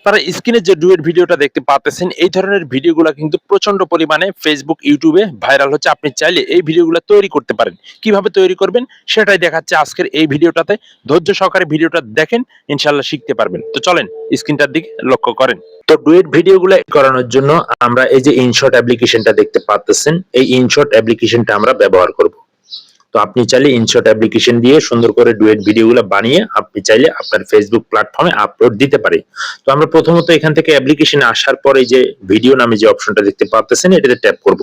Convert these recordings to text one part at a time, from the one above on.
আপনারা স্ক্রিনে যে ডুয়েট ভিডিওটা দেখতে পাচ্ছেন এই ধরনের ভিডিওগুলো কিন্তু প্রচন্ড পরিমাণে ফেসবুক ইউটিউবে ভাইরাল হচ্ছে। আপনি চাইলে এই ভিডিওগুলো তৈরি করতে পারেন। কিভাবে তৈরি করবেন সেটাই দেখাচ্ছে আজকের এই ভিডিওটাতে। ধৈর্য সহকারে ভিডিওটা দেখেন, ইনশাআল্লাহ শিখতে পারবেন। তো চলেন স্ক্রিনটার দিকে লক্ষ্য করেন। তো ডুয়েট ভিডিওগুলো করানোর জন্য আমরা এই যে ইনশট অ্যাপ্লিকেশনটা দেখতে পাচ্ছেন, এই ইনশট অ্যাপ্লিকেশনটা আমরা ব্যবহার করব। তো আপনি চাইলে ইনশট অ্যাপ্লিকেশন দিয়ে সুন্দর করে ডুয়েট ভিডিওগুলো বানিয়ে আপনি চাইলে আপনার ফেসবুক প্ল্যাটফর্মে আপলোড দিতে পারেন। তো আমরা প্রথমত এখান থেকে অ্যাপ্লিকেশনে আসার পরে যে ভিডিও নামে যে অপশনটা দেখতে পাচ্ছেন এটাতে ট্যাপ করব।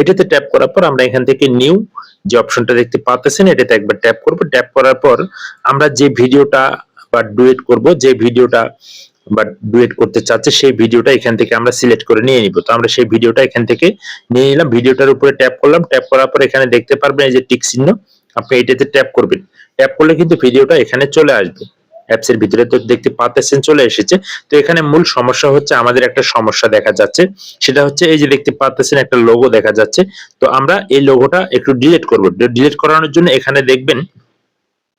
এটাতে ট্যাপ করার পর আমরা এখান থেকে নিউ যে অপশনটা দেখতে পাচ্ছেন এটাতে একবার ট্যাপ করব। ট্যাপ করার পর আমরা যে ভিডিওটা বা ডুয়েট করব, যে ভিডিওটা বা ডুয়েট করতে চাচ্ছে সেই ভিডিওটা এখান থেকে আমরা সিলেক্ট করে নিয়ে নিব। তো আমরা সেই ভিডিওটা এখান থেকে নিয়ে নিলাম। ভিডিওটার উপরে ট্যাপ করলাম। ট্যাপ করার পর এখানে দেখতে পারবেন এই যে টিক চিহ্ন, আপনি এটাতে ট্যাপ করবেন। ট্যাপ করলে কিন্তু ভিডিওটা এখানে চলে আসবে। অ্যাপস এর ভিতরে তো দেখতে পাচ্ছেন চলে এসেছে। তো এখানে মূল সমস্যা হচ্ছে আমাদের একটা সমস্যা দেখা যাচ্ছে, সেটা হচ্ছে এই যে দেখতে পাচ্ছেন একটা লোগো দেখা যাচ্ছে। তো আমরা এই লোগোটা একটু ডিলিট করব। ডিলিট করানোর জন্য এখানে দেখবেন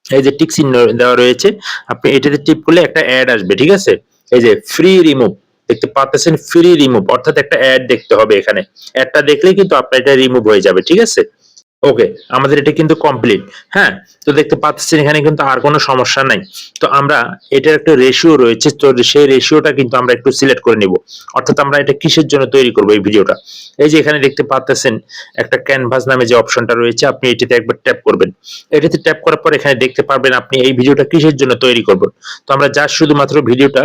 এই যে টিক চিহ্ন দেওয়া রয়েছে, আপনি এটাতে টিপ করলে একটা অ্যাড আসবে, ঠিক আছে? এই যে ফ্রি রিমুভ দেখতে পাচ্ছেন, ফ্রি রিমুভ অর্থাৎ একটা অ্যাড দেখতে হবে। এখানে অ্যাডটা দেখলেই কিন্তু আপনার এটা রিমুভ হয়ে যাবে, ঠিক আছে? ওকে, আমাদের এটা কিন্তু কমপ্লিট। হ্যাঁ, তো দেখতে পাচ্ছেন এখানে কিন্তু আর কোনো সমস্যা নাই। তো আমরা এটার একটা রেশিও রয়েছে, তো সেই রেশিওটা কিন্তু আমরা একটু সিলেক্ট করে নিব। অর্থাৎ আমরা এটা কিসের জন্য তৈরি করব এই ভিডিওটা। এই যে এখানে দেখতে পাচ্ছেন একটা ক্যানভাস নামে যে অপশনটা রয়েছে, আপনি এটাতে একবার ট্যাপ করবেন। এটাতে ট্যাপ করার পর এখানে দেখতে পারবেন আপনি এই ভিডিওটা কিসের জন্য তৈরি করবেন। তো আমরা যা শুধুমাত্র ভিডিওটা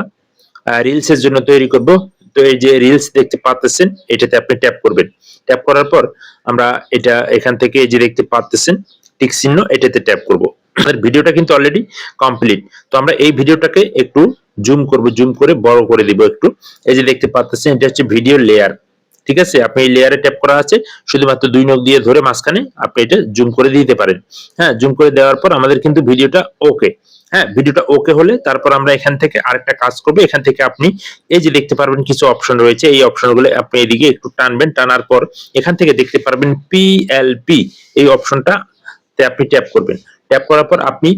রিলস এর জন্য তৈরি করব। তো এই যে রিলস দেখতে পাচ্ছেন এটাতে আপনি ট্যাপ করবেন। ট্যাপ করার পর আমরা এটা এখান থেকে যে দেখতে পাচ্ছেন টিক চিহ্ন এটাতে ট্যাপ করব। আমাদের ভিডিওটা কিন্তু অলরেডি কমপ্লিট। তো আমরা এই ভিডিওটাকে একটু জুম করব, জুম করে বড় করে দিব একটু। এই যে দেখতে পাচ্ছেন এটা হচ্ছে ভিডিও লেয়ার, ঠিক আছে? আপনি এই লেয়ারে ট্যাপ করা আছে, শুধুমাত্র দুই নখ দিয়ে ধরে মাঝখানে আপনি এটা জুম করে দিতে পারেন। হ্যাঁ, জুম করে দেওয়ার পর আমাদের কিন্তু ভিডিওটা ওকে। হ্যাঁ, ভিডিওটা ওকে হলে তারপর আমরা এখান থেকে আরেকটা কাজ করব। এখান থেকে আপনি এই যে দেখতে পারবেন কিছু অপশন রয়েছে, এই অপশনগুলো আপনি এদিকে একটু টানবেন। টানার পর এখান থেকে দেখতে পারবেন পিএলপি, এই অপশনটাতে আপনি ট্যাপ করবেন। ট্যাপ করার পর আপনি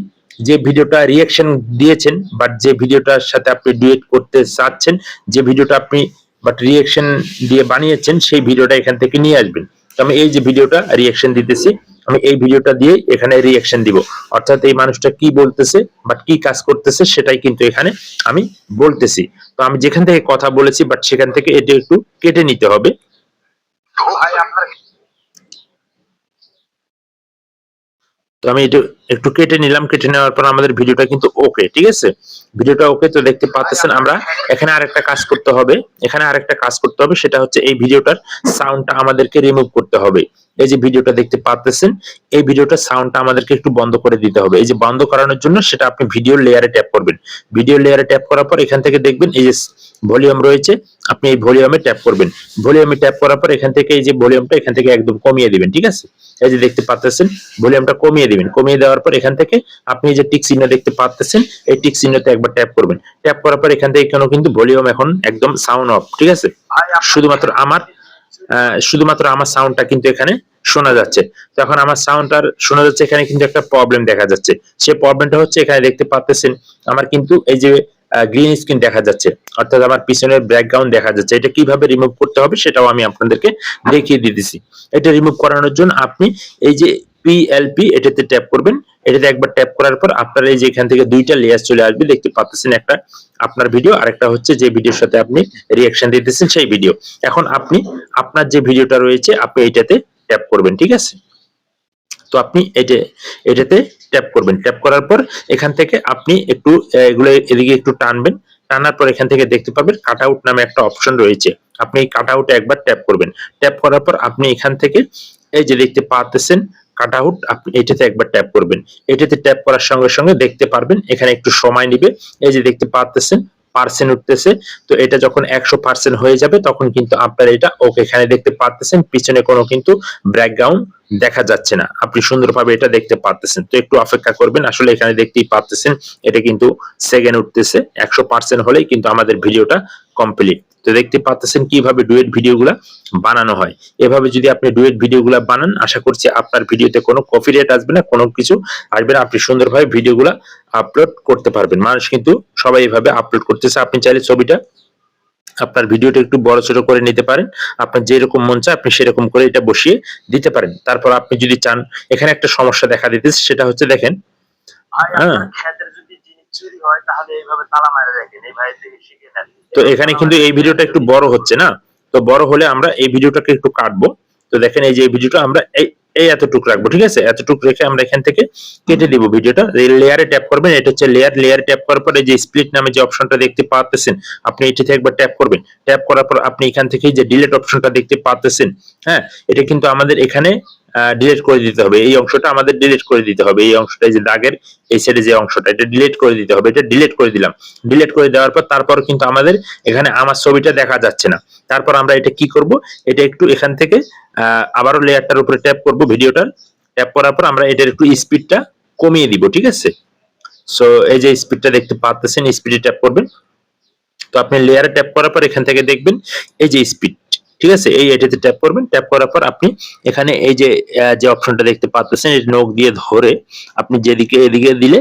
যে ভিডিওটা রিঅ্যাকশন দিয়েছেন বা যে ভিডিওটার সাথে আপনি ডুয়েট করতে চাচ্ছেন, যে ভিডিওটা আপনি বাট রিঅ্যাকশন দিয়ে বানিয়েছেন সেই ভিডিওটা এখান থেকে নিয়ে আসবেন। তো আমি এই যে ভিডিওটা রিঅ্যাকশন দিতেছি, আমি এই ভিডিওটা দিয়ে এখানে রিঅ্যাকশন দিব। অর্থাৎ এই মানুষটা কি বলতেছে বাট কি কাজ করতেছে সেটাই কিন্তু এখানে আমি বলতেছি। তো আমি যেখান থেকে কথা বলেছি বাট সেখান থেকে এটা একটু কেটে নিতে হবে। তো আমি এটা একটু কেটে নিলাম। কেটে নেওয়ার পর আমাদের ভিডিওটা কিন্তু ওকে, ঠিক আছে? ভিডিওটা ওকে। তো দেখতে পাচ্ছেন আমরা এখানে আরেকটা কাজ করতে হবে। এখানে আরেকটা কাজ করতে হবে, সেটা হচ্ছে এই ভিডিওটার সাউন্ডটা আমাদেরকে রিমুভ করতে হবে। এই যে ভিডিওটা দেখতে পাচ্ছেন এই ভিডিওটার সাউন্ডটা আমাদেরকে একটু বন্ধ করে দিতে হবে। এই যে বন্ধ করানোর জন্য সেটা আপনি ভিডিও লেয়ারে ট্যাপ করবেন। ভিডিও লেয়ারে ট্যাপ করার পর এখান থেকে দেখবেন এই যে ভলিউম রয়েছে, আপনি এই ভলিউমে ট্যাপ করবেন। ভলিউমে ট্যাপ করার পর এখান থেকে এই যে ভলিউমটা এখান থেকে একদম কমিয়ে দিবেন, ঠিক আছে? এই যে দেখতে পাচ্ছেন ভলিউমটা কমিয়ে দিবেন। কমিয়ে দেওয়ার পর এখান থেকে আপনি যে টিক চিহ্ন দেখতে পাচ্ছেন এই টিক চিহ্নতে একবার ট্যাপ করবেন। ট্যাপ করার পর এখান থেকে কোনো কিন্তু ভলিউম এখন একদম সাউন্ড অফ, ঠিক আছে? শুধুমাত্র আমার সাউন্ডটা কিন্তু এখানে শোনা যাচ্ছে। তো এখন আমার সাউন্ডটা শোনা যাচ্ছে, এখানে কিন্তু একটা প্রবলেম দেখা যাচ্ছে। সেই প্রবলেমটা হচ্ছে এখানে দেখতে পাচ্ছেন আমার কিন্তু এই যে গ্রিন স্ক্রিন দেখা যাচ্ছে, অর্থাৎ আমার পিছনের ব্যাকগ্রাউন্ড দেখা যাচ্ছে। এটা কিভাবে রিমুভ করতে হবে সেটাও আমি আপনাদেরকে দেখিয়ে দিতেছি। এটা রিমুভ করানোর জন্য আপনি এই যে পিএলপি এটাতে ট্যাপ করবেন। এটাতে একবার ট্যাপ করার পর আপনার এই যে এখান থেকে দুইটা লেয়ার চলে আসবে, দেখতে পাচ্ছেন একটা আপনার ভিডিও আর একটা হচ্ছে যে ভিডিওর সাথে আপনি রিঅ্যাকশন দিতেছেন সেই ভিডিও। এখন আপনি আপনার যে ভিডিওটা রয়েছে আপনি এটাতে ট্যাপ করবেন, ঠিক আছে? তো আপনি এটাতে ট্যাপ করবেন। ট্যাপ করার পর এখান থেকে আপনি একটু এগুলো এদিকে একটু টানবেন। টানার পর এখান থেকে দেখতে পাবেন কাট আউট নামে একটা অপশন রয়েছে, আপনি এই কাট আউটে একবার ট্যাপ করবেন। ট্যাপ করার পর আপনি এখান থেকে এই যে দেখতে পাচ্ছেন কাট আউট, আপনি এটাতে একবার ট্যাপ করবেন। এটাতে ট্যাপ করার সঙ্গে সঙ্গে দেখতে পারবেন এখানে একটু সময় নেবে। এই যে দেখতে পাচ্ছেন পার্সেন্ট উঠতেছে। তো এটা যখন 100% হয়ে যাবে তখন কিন্তু আপনার এটা ওকে। এখানে দেখতে পাচ্ছেন পিছনে কোনো কিন্তু ব্যাকগ্রাউন্ড দেখা যাচ্ছে না, আপনি সুন্দরভাবে এটা দেখতে পাচ্ছেন। তো একটু অপেক্ষা করবেন। আসলে এখানে দেখতেই পাচ্ছেন এটা কিন্তু সেকেন্ড উঠতেছে, 100% হলেই কিন্তু আমাদের ভিডিওটা কমপ্লিট। তো দেখতে পাচ্ছেন কিভাবে ডুয়েট ভিডিওগুলা বানানো হয়। এভাবে যদি আপনি ডুয়েট ভিডিওগুলা বানান, আশা করছি আপনার ভিডিওতে কোনো কপিরাইট আসবে না, কোনো কিছু আসবে না। আপনি সুন্দরভাবে ভিডিওগুলা আপলোড করতে পারবেন। মানুষ কিন্তু সবাই এভাবে আপলোড করতেছে। আপনি চাইলে ছবিটা আপনার ভিডিওটা একটু বড় ছোট করে নিতে পারেন। আপনার যেরকম মন চায় আপনি সেরকম করে এটা বসিয়ে দিতে পারেন। তারপর আপনি যদি চান, এখানে একটা সমস্যা দেখা দিতেছে, সেটা হচ্ছে দেখেন, হ্যাঁ, ক্ষেতের যদি জিনিস চুরি হয় তাহলে এইভাবে তালা মারা রাখেন, এই ভাই থেকে শিখে নেন। তো এখানে কিন্তু এই ভিডিওটা একটু বড় হচ্ছে না, তো বড় হলে আমরা এই ভিডিওটাকে একটু কাটবো। তো দেখেন এই যে এই ভিডিওটা আমরা এই এই এতটুকু রাখবো, ঠিক আছে? এতটুকু রেখে আমরা এখান থেকে কেটে দিব ভিডিওটা। লেয়ারে ট্যাপ করবেন, এটা হচ্ছে লেয়ারে ট্যাপ করার পরে যে স্প্লিট নামে যে অপশনটা দেখতে পাচ্ছেন, আপনি এটাতে একবার ট্যাপ করবেন। ট্যাপ করার পর আপনি এখান থেকে যে ডিলিট অপশনটা দেখতে পাচ্ছেন, হ্যাঁ, এটা কিন্তু আমাদের এখানে ডিলিট করে দিতে হবে। এই অংশটা আমাদের ডিলিট করে দিতে হবে। এই অংশটা, যে দাগের এই সাইডে যে অংশটা, এটা ডিলিট করে দিতে হবে। এটা ডিলিট করে দিলাম। ডিলিট করে দেওয়ার পর তারপর কিন্তু আমাদের এখানে আমার ছবিটা দেখা যাচ্ছে না। তারপর আমরা এটা কি করব, এটা একটু এখান থেকে আবারও লেয়ারটার উপরে ট্যাপ করব, ভিডিওটার ট্যাপ করার পর আমরা এটার একটু স্পিডটা কমিয়ে দিব, ঠিক আছে? সো এই যে স্পিডটা দেখতে পাচ্ছেন, স্পিডে ট্যাপ করবেন। তো আপনি লেয়ারে ট্যাপ করার পর এখান থেকে দেখবেন এই যে স্পিড, ঠিক আছে? এই এটাতে ট্যাপ করবেন। ট্যাপ করার পর আপনি এখানে এই যে যে অপশনটা দেখতে পাচ্ছেন, এই নখ দিয়ে ধরে আপনি যেদিকে এদিকে দিলে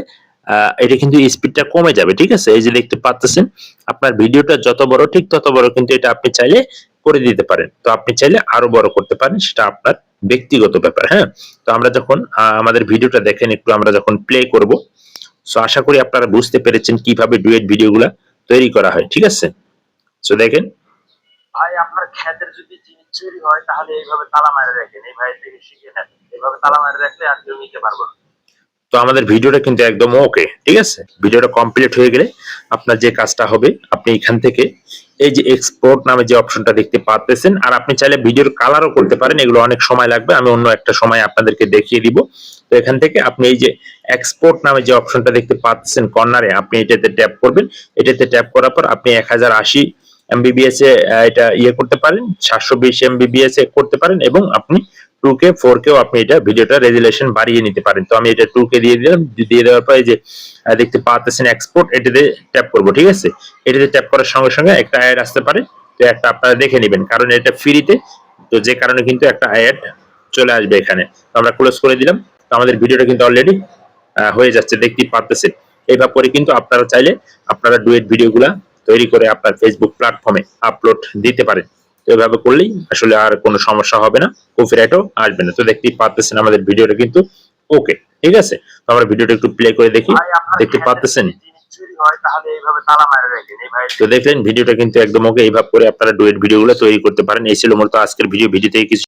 এটা কিন্তু স্পিডটা কমে যাবে, ঠিক আছে? এই যে দেখতে পাচ্ছেন, আপনার ভিডিওটা যত বড় ঠিক তত বড় কিন্তু এটা আপনি চাইলে করে দিতে পারেন। তো আপনি চাইলে আরো বড় করতে পারেন, সেটা আপনার ব্যক্তিগত ব্যাপার। হ্যাঁ, তো আমরা যখন আমাদের ভিডিওটা দেখেন একটু, আমরা যখন প্লে করব, সো আশা করি আপনারা বুঝতে পেরেছেন কিভাবে ডুয়েট ভিডিওগুলা তৈরি করা হয়, ঠিক আছে? সো দেখেন, ভাই আপনার ক্ষেতের যদি জিনিস চুরি হয় তাহলে এইভাবে তালা মারা রাখেন, এই ভাই থেকে শিখে নেন। এইভাবে তালা মারা রাখলে আর কেউ নিতে পারবে না। তো আমাদের ভিডিওটা কিন্তু একদম ওকে, ঠিক আছে? ভিডিওটা কমপ্লিট হয়ে গেলে আপনার যে কাজটা হবে, আপনি এখান থেকে এই যে এক্সপোর্ট নামে যে অপশনটা দেখতে পাচ্ছেন, আর আপনি চাইলে ভিডিওর কালারও করতে পারেন। এগুলো অনেক সময় লাগবে, আমি অন্য একটা সময় আপনাদেরকে দেখিয়ে দিব। তো এখান থেকে আপনি এই যে এক্সপোর্ট নামে যে অপশনটা দেখতে পাচ্ছেন কর্নারে, আপনি এটাতে ট্যাপ করবেন। এটাতে ট্যাপ করার পর আপনি 1080 এমবিবিএস এ এটা ইয়ে করতে পারেন, 720 এমবিবিএস এ করতে পারেন, এবং আপনি 2K 4K আপনি এটা ভিডিওটা রেজুলেশন বাড়িয়ে নিতে পারেন। তো আমি এটা 2K দিয়ে দিলাম। দিয়ে দেওয়ার পর এই যে দেখতে পাচ্ছেন এক্সপোর্ট, এটাতে ট্যাপ করব, ঠিক আছে? এটাতে ট্যাপ করার সঙ্গে সঙ্গে একটা অ্যাড আসতে পারে। তো একটা আপনারা দেখে নেবেন, কারণ এটা ফ্রিতে, তো যে কারণে কিন্তু একটা অ্যাড চলে আসবে এখানে। তো আমরা ক্লোজ করে দিলাম। তো আমাদের ভিডিওটা কিন্তু অলরেডি হয়ে যাচ্ছে, দেখতেই পাচ্ছেন। এইভাবে কিন্তু আপনারা চাইলে আপনারা ডুয়েট ভিডিওগুলা তৈরি করে আপনার ফেসবুক প্ল্যাটফর্মে আপলোড দিতে পারেন। তো এভাবে করলেই আসলে আর কোনো সমস্যা হবে না, কপিরাইটও আসবে না। তো দেখতেই পাচ্ছেন আমাদের ভিডিওটা কিন্তু ওকে, ঠিক আছে? তো আমরা ভিডিওটা একটু প্লে করে দেখি। ভাই আপনার দেখতে ক্ষেতের পাচ্ছেন, যদি জিনিস চুরি হয় তাহলে এইভাবে তালা মারা রাখেন, এই ভাই। তো দেখলেন ভিডিওটা কিন্তু একদম ওকে। এইভাবে করে আপনারা ডুয়েট ভিডিওগুলো তৈরি করতে পারেন। এই ছিল মূলত আজকের ভিডিও। ভিডিও থেকে কিছু